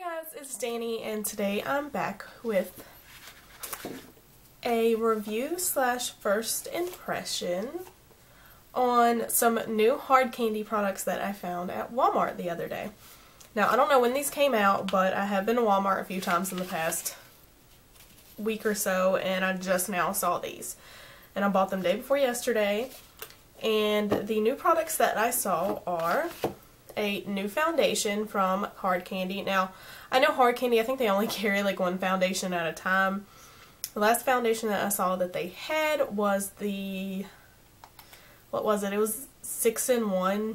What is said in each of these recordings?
Guys, it's Danny, and today I'm back with a review slash first impression on some new hard candy products that I found at Walmart the other day. Now, I don't know when these came out, but I have been to Walmart a few times in the past week or so, and I just now saw these. And I bought them day before yesterday, and the new products that I saw are a new foundation from Hard Candy. Now, I know Hard Candy, I think they only carry like one foundation at a time. The last foundation that I saw that they had was the, what was it? It was 6-in-1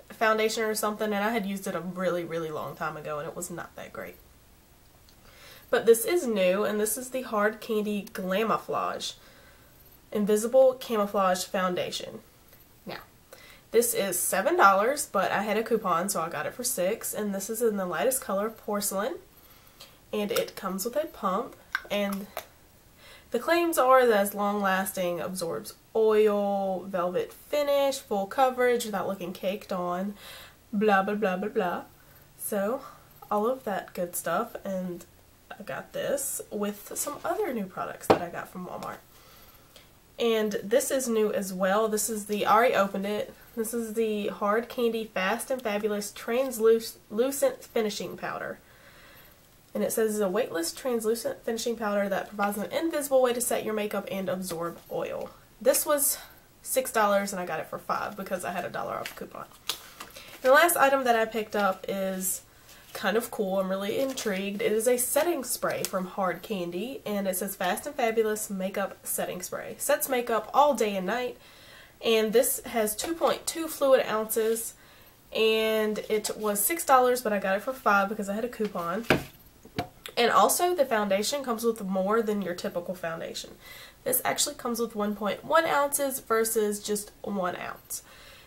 foundation or something, and I had used it a really long time ago, and it was not that great. But this is new, and this is the Hard Candy Glamoflauge Invisible Camouflage Foundation. Now, this is $7, but I had a coupon, so I got it for $6, and this is in the lightest color, porcelain, and it comes with a pump, and the claims are that it's long-lasting, absorbs oil, velvet finish, full coverage without looking caked on, blah blah blah blah blah. So, all of that good stuff, and I got this with some other new products that I got from Walmart. And this is new as well. This is the, I already opened it. This is the Hard Candy Fast and Fabulous Translucent Finishing Powder. And it says it's a weightless translucent finishing powder that provides an invisible way to set your makeup and absorb oil. This was $6 and I got it for $5 because I had a $1 off coupon. And the last item that I picked up is kind of cool. I'm really intrigued. It is a setting spray from Hard Candy, and it says Fast and Fabulous Makeup Setting Spray. Sets makeup all day and night, and this has 2.2 fluid ounces, and it was $6, but I got it for $5 because I had a coupon. And also the foundation comes with more than your typical foundation. This actually comes with 1.1 ounces versus just 1 ounce.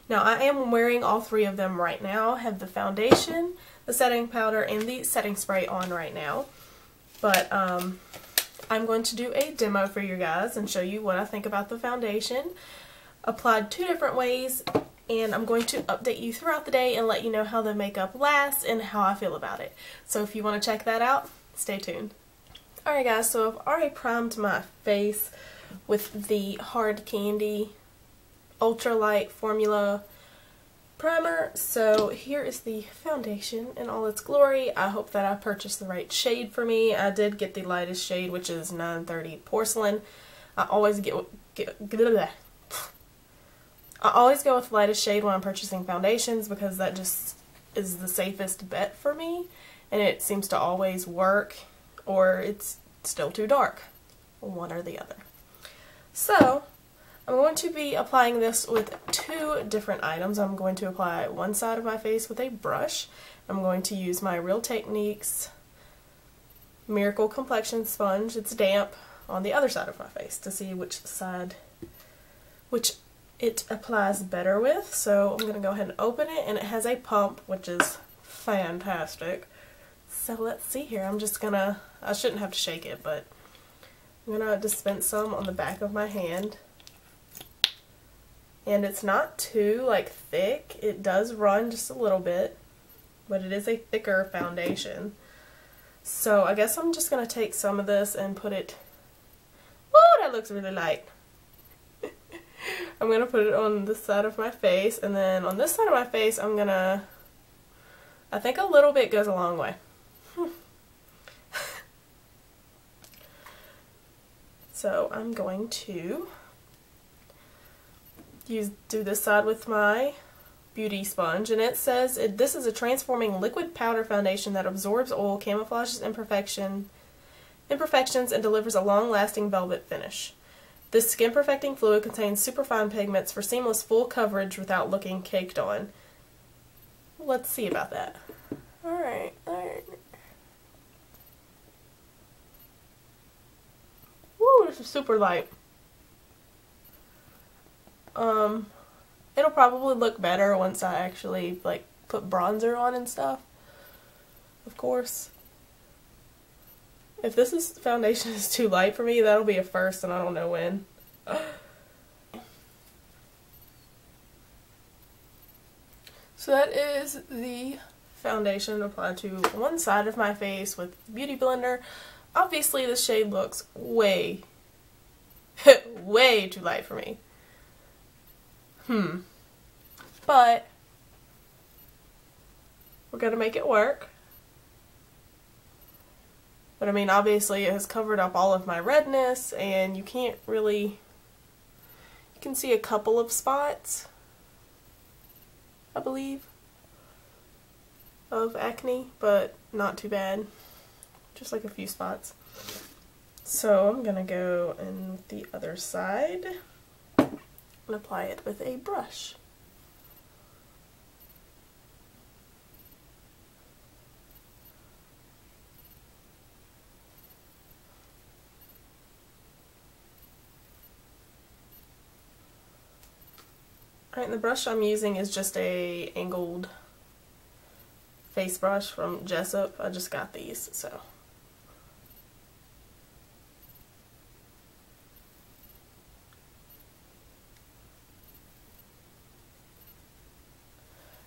Now, I am wearing all three of them right now. I have the foundation, the setting powder, and the setting spray on right now. But I'm going to do a demo for you guys and show you what I think about the foundation. Applied 2 different ways, and I'm going to update you throughout the day and let you know how the makeup lasts and how I feel about it. So if you want to check that out, stay tuned. Alright guys, so I've already primed my face with the Hard Candy Ultralight Formula Primer. So here is the foundation in all its glory. I hope that I purchased the right shade for me. I did get the lightest shade, which is 930 Porcelain. I always go with the lightest shade when I'm purchasing foundations because that just is the safest bet for me, and it seems to always work, or it's still too dark, one or the other. So I'm going to be applying this with 2 different items. I'm going to apply one side of my face with a brush. I'm going to use my Real Techniques Miracle Complexion Sponge. It's damp on the other side of my face to see which side it applies better with. So I'm going to go ahead and open it, and it has a pump, which is fantastic. So let's see here. I'm just gonna, I shouldn't have to shake it, but I'm gonna dispense some on the back of my hand. And it's not too thick. It does run just a little bit, but it is a thicker foundation. So I guess I'm just gonna take some of this and put it, whoa, that looks really light. I'm gonna put it on this side of my face, and then on this side of my face I'm gonna, I think a little bit goes a long way. So I'm going to do this side with my beauty sponge, and it says this is a transforming liquid powder foundation that absorbs oil, camouflages imperfections, and delivers a long-lasting velvet finish. This skin perfecting fluid contains superfine pigments for seamless full coverage without looking caked on. Let's see about that. Alright. Woo, this is super light. It'll probably look better once I actually put bronzer on and stuff. Of course. If this foundation is too light for me, that'll be a first, and I don't know when. So that is the foundation applied to one side of my face with Beauty Blender. Obviously the shade looks way, way too light for me. But we're gonna make it work. But I mean, obviously it has covered up all of my redness, and you can't really, you can see a couple of spots, I believe, of acne, but not too bad. Just like a few spots. So I'm gonna go in the other side and apply it with a brush. Alright, the brush I'm using is just a angled face brush from Jessup. I just got these, so.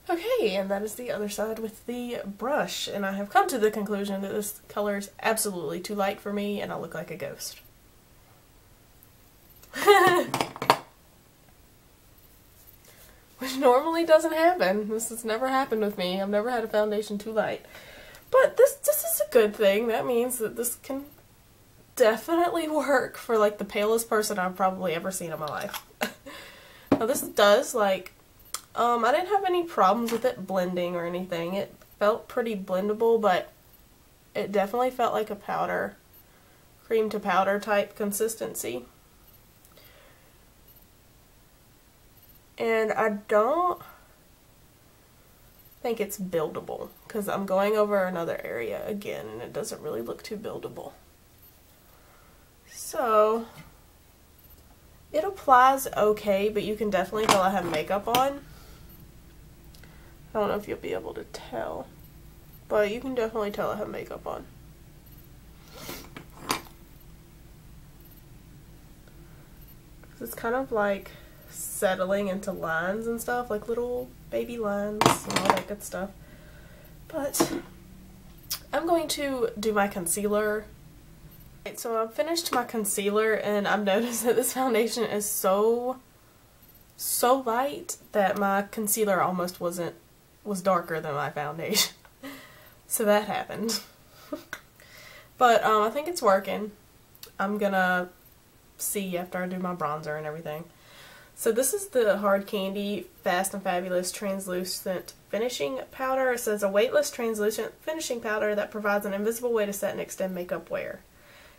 Okay, and that is the other side with the brush, and I have come to the conclusion that this color is absolutely too light for me and I look like a ghost. Which normally doesn't happen. This has never happened with me. I've never had a foundation too light. But this is a good thing. That means that this can definitely work for like the palest person I've probably ever seen in my life. Now this does like, I didn't have any problems with it blending or anything. It felt pretty blendable, but it definitely felt like a powder, cream to powder type consistency. And I don't think it's buildable because I'm going over another area again and it doesn't really look too buildable. So it applies okay, but you can definitely tell I have makeup on. I don't know if you'll be able to tell, but you can definitely tell I have makeup on. It's kind of like settling into lines and stuff, like little baby lines and all that good stuff. But I'm going to do my concealer. Right, so I've finished my concealer and I've noticed that this foundation is so light that my concealer almost was darker than my foundation. So that happened. But I think it's working. I'm gonna see after I do my bronzer and everything. So this is the Hard Candy Fast and Fabulous Translucent Finishing Powder. It says a weightless translucent finishing powder that provides an invisible way to set and extend makeup wear.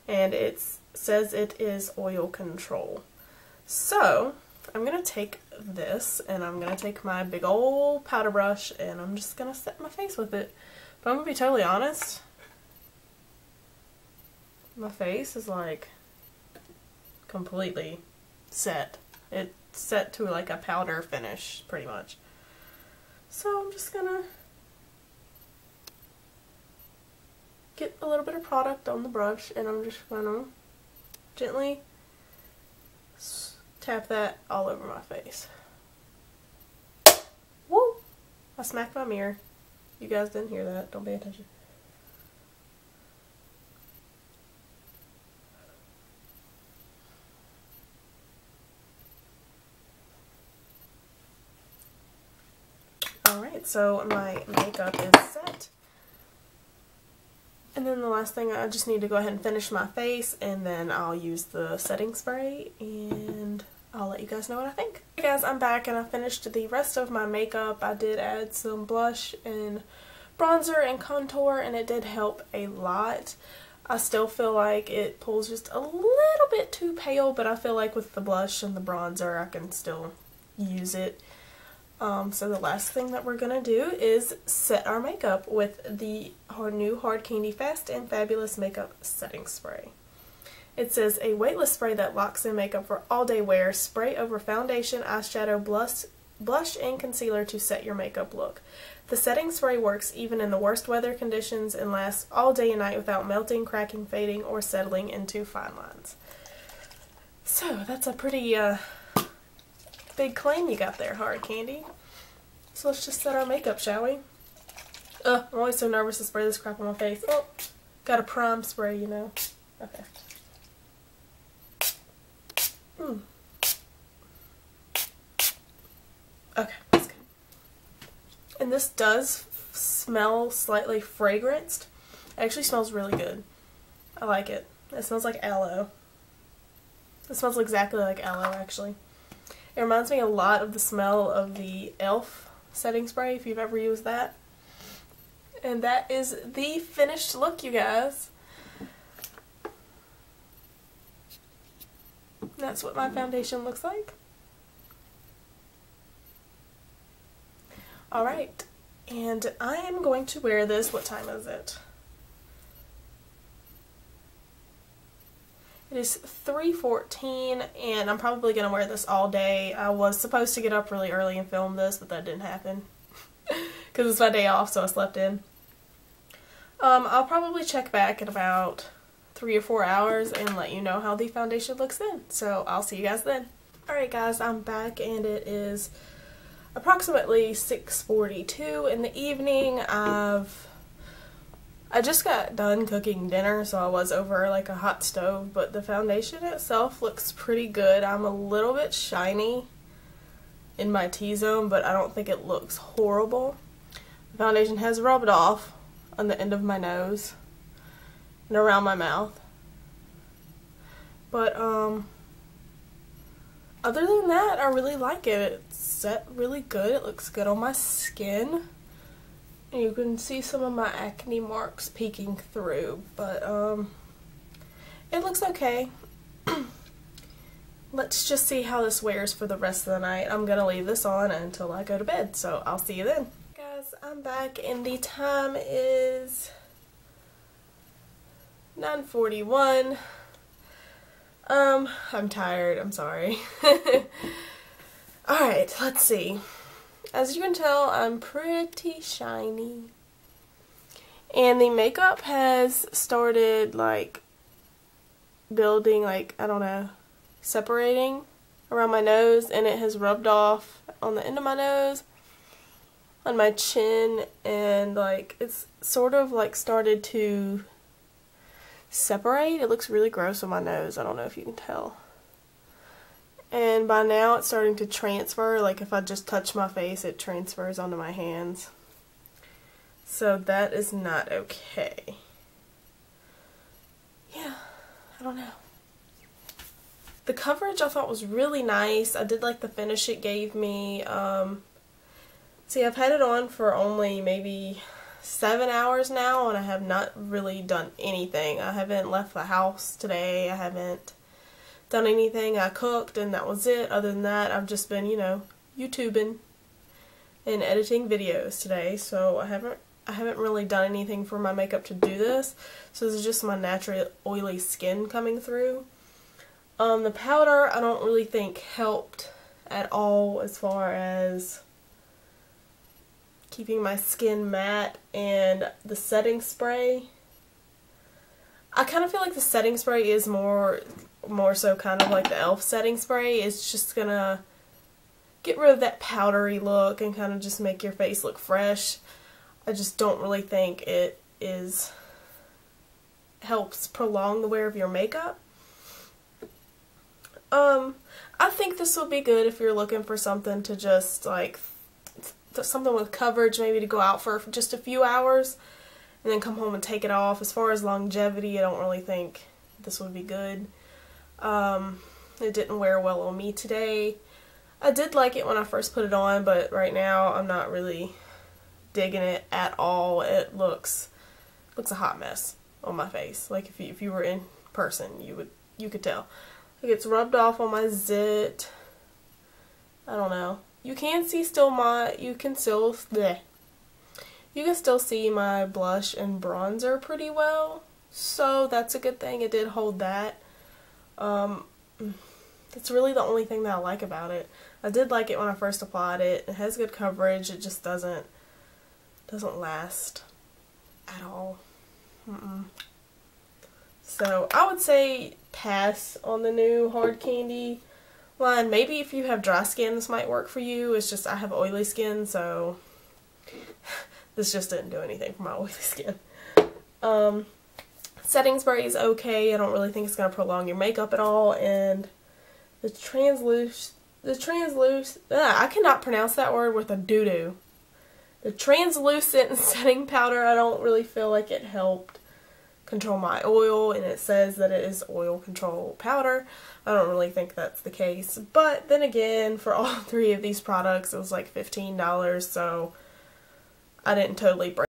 And it says it is oil control. So I'm going to take this and I'm going to take my big old powder brush and I'm just going to set my face with it. But I'm going to be totally honest. My face is like completely set. It's set to like a powder finish pretty much. So I'm just gonna get a little bit of product on the brush and I'm just gonna gently tap that all over my face. Woo! I smacked my mirror. You guys didn't hear that. Don't pay attention. Alright, so my makeup is set. And then the last thing, I just need to go ahead and finish my face and then I'll use the setting spray and I'll let you guys know what I think. Hey guys, I'm back and I finished the rest of my makeup. I did add some blush and bronzer and contour and it did help a lot. I still feel like it pulls just a little bit too pale, but I feel like with the blush and the bronzer I can still use it. So the last thing that we're going to do is set our makeup with the new Hard Candy Fast and Fabulous Makeup Setting Spray. It says a weightless spray that locks in makeup for all day wear. Spray over foundation, eyeshadow, blush, and concealer to set your makeup look. The setting spray works even in the worst weather conditions and lasts all day and night without melting, cracking, fading, or settling into fine lines. So that's a pretty big claim you got there, Hard Candy. So let's just set our makeup, shall we? I'm always so nervous to spray this crap on my face. Oh, got a prime spray, you know. Okay. Okay, that's good. And this does smell slightly fragranced. It actually smells really good. I like it. It smells like aloe. It smells exactly like aloe, actually. It reminds me a lot of the smell of the e.l.f. setting spray, if you've ever used that. And that is the finished look, you guys. That's what my foundation looks like. Alright, and I am going to wear this. What time is it? It is 3:14, and I'm probably going to wear this all day. I was supposed to get up really early and film this, but that didn't happen. Because it's my day off, so I slept in. I'll probably check back in about 3 or 4 hours and let you know how the foundation looks then. So I'll see you guys then. Alright guys, I'm back, and it is approximately 6:42 in the evening. I just got done cooking dinner, so I was over like a hot stove, but the foundation itself looks pretty good. I'm a little bit shiny in my T-zone, but I don't think it looks horrible. The foundation has rubbed off on the end of my nose and around my mouth. But other than that, I really like it. It's set really good. It looks good on my skin. And you can see some of my acne marks peeking through, but it looks okay. Let's just see how this wears for the rest of the night. I'm gonna leave this on until I go to bed, so I'll see you then. Guys, I'm back, and the time is 9:41. I'm tired, I'm sorry. Alright, let's see. As you can tell, I'm pretty shiny. And the makeup has started, like, building, like, I don't know, separating around my nose, and it has rubbed off on the end of my nose, on my chin, and, like, it's sort of, like, started to separate. It looks really gross on my nose. I don't know if you can tell. And by now it's starting to transfer. Like if I just touch my face, it transfers onto my hands. So that is not okay. Yeah, I don't know. The coverage I thought was really nice. I did like the finish it gave me. See, I've had it on for only maybe 7 hours now, and I have not really done anything. I haven't left the house today. I haven't done anything. I cooked and that was it. Other than that, I've just been, you know, YouTubing and editing videos today. So I haven't really done anything for my makeup to do this. So this is just my natural oily skin coming through. The powder I don't really think helped at all as far as keeping my skin matte, and the setting spray. I kind of feel like the setting spray is more so kind of like the e.l.f. setting spray. It's just gonna get rid of that powdery look and kind of just make your face look fresh. I just don't really think it helps prolong the wear of your makeup. I think this will be good if you're looking for something to just like something with coverage, maybe to go out for just a few hours and then come home and take it off. As far as longevity, I don't really think this would be good. It didn't wear well on me today. I did like it when I first put it on, but right now I'm not really digging it at all. It looks a hot mess on my face. Like if you were in person, you could tell. Like it's rubbed off on my zit. I don't know. You can still see my blush and bronzer pretty well, so that's a good thing. It did hold that. That's really the only thing that I like about it. I did like it when I first applied it. It has good coverage. It just doesn't last at all. So I would say pass on the new hard candy line. Maybe if you have dry skin, this might work for you. It's just I have oily skin, so this just didn't do anything for my oily skin. Setting spray is okay. I don't really think it's going to prolong your makeup at all. And the I cannot pronounce that word with a doo-doo. The translucent setting powder, I don't really feel like it helped control my oil, and it says that it is oil control powder. I don't really think that's the case, but then again, for all three of these products, it was like $15, so I didn't totally break